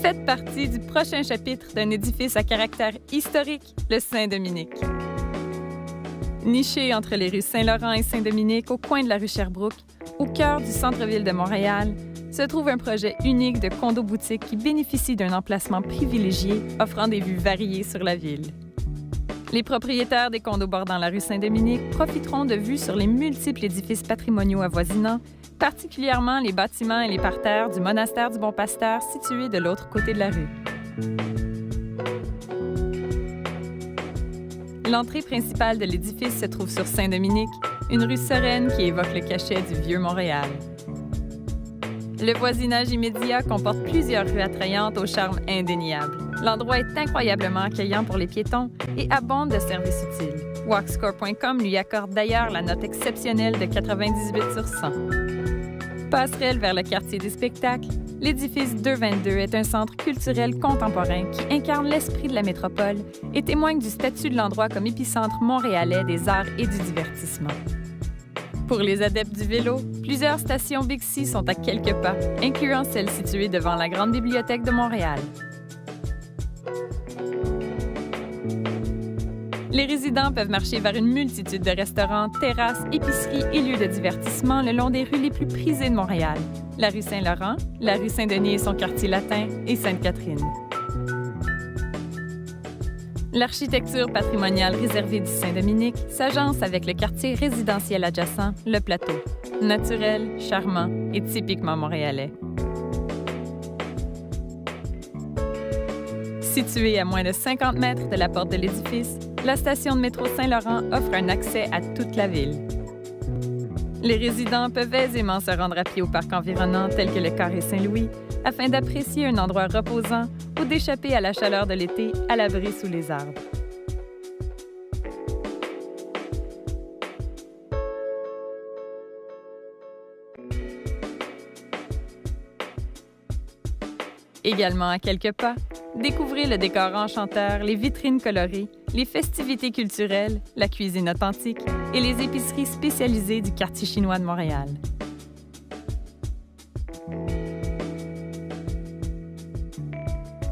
Faites partie du prochain chapitre d'un édifice à caractère historique, le Saint-Dominique. Niché entre les rues Saint-Laurent et Saint-Dominique, au coin de la rue Sherbrooke, au cœur du centre-ville de Montréal, se trouve un projet unique de condo-boutique qui bénéficie d'un emplacement privilégié, offrant des vues variées sur la ville. Les propriétaires des condos bordant la rue Saint-Dominique profiteront de vues sur les multiples édifices patrimoniaux avoisinants, particulièrement les bâtiments et les parterres du monastère du Bon-Pasteur situé de l'autre côté de la rue. L'entrée principale de l'édifice se trouve sur Saint-Dominique, une rue sereine qui évoque le cachet du vieux Montréal. Le voisinage immédiat comporte plusieurs rues attrayantes au charme indéniable. L'endroit est incroyablement accueillant pour les piétons et abonde de services utiles. Walkscore.com lui accorde d'ailleurs la note exceptionnelle de 98 sur 100. Passerelle vers le quartier des spectacles, l'édifice 222 est un centre culturel contemporain qui incarne l'esprit de la métropole et témoigne du statut de l'endroit comme épicentre montréalais des arts et du divertissement. Pour les adeptes du vélo, plusieurs stations Bixi sont à quelques pas, incluant celle située devant la Grande Bibliothèque de Montréal. Les résidents peuvent marcher vers une multitude de restaurants, terrasses, épiceries et lieux de divertissement le long des rues les plus prisées de Montréal, la rue Saint-Laurent, la rue Saint-Denis et son quartier latin et Sainte-Catherine. L'architecture patrimoniale réservée du Saint-Dominique s'agence avec le quartier résidentiel adjacent, le Plateau, naturel, charmant et typiquement montréalais. Située à moins de 50 mètres de la porte de l'édifice, la station de métro Saint-Laurent offre un accès à toute la ville. Les résidents peuvent aisément se rendre à pied au parc environnant tel que le Carré Saint-Louis afin d'apprécier un endroit reposant ou d'échapper à la chaleur de l'été à l'abri sous les arbres. Également à quelques pas, découvrez le décor enchanteur, les vitrines colorées, les festivités culturelles, la cuisine authentique et les épiceries spécialisées du quartier chinois de Montréal.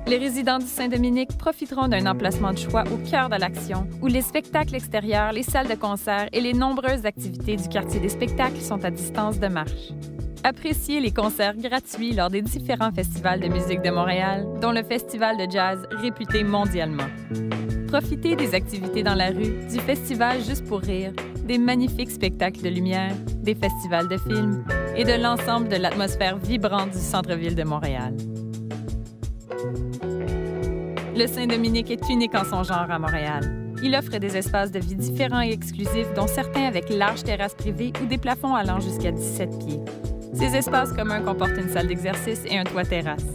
Les résidents du Saint-Dominique profiteront d'un emplacement de choix au cœur de l'action, où les spectacles extérieurs, les salles de concert et les nombreuses activités du quartier des spectacles sont à distance de marche. Appréciez les concerts gratuits lors des différents festivals de musique de Montréal, dont le festival de jazz réputé mondialement. Profitez des activités dans la rue, du festival Juste pour rire, des magnifiques spectacles de lumière, des festivals de films et de l'ensemble de l'atmosphère vibrante du centre-ville de Montréal. Le Saint-Dominique est unique en son genre à Montréal. Il offre des espaces de vie différents et exclusifs, dont certains avec larges terrasses privées ou des plafonds allant jusqu'à 17 pieds. Ces espaces communs comportent une salle d'exercice et un toit terrasse.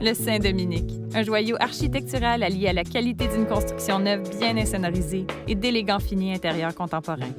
Le Saint-Dominique, un joyau architectural allié à la qualité d'une construction neuve bien insonorisée et d'élégants finis intérieurs contemporains.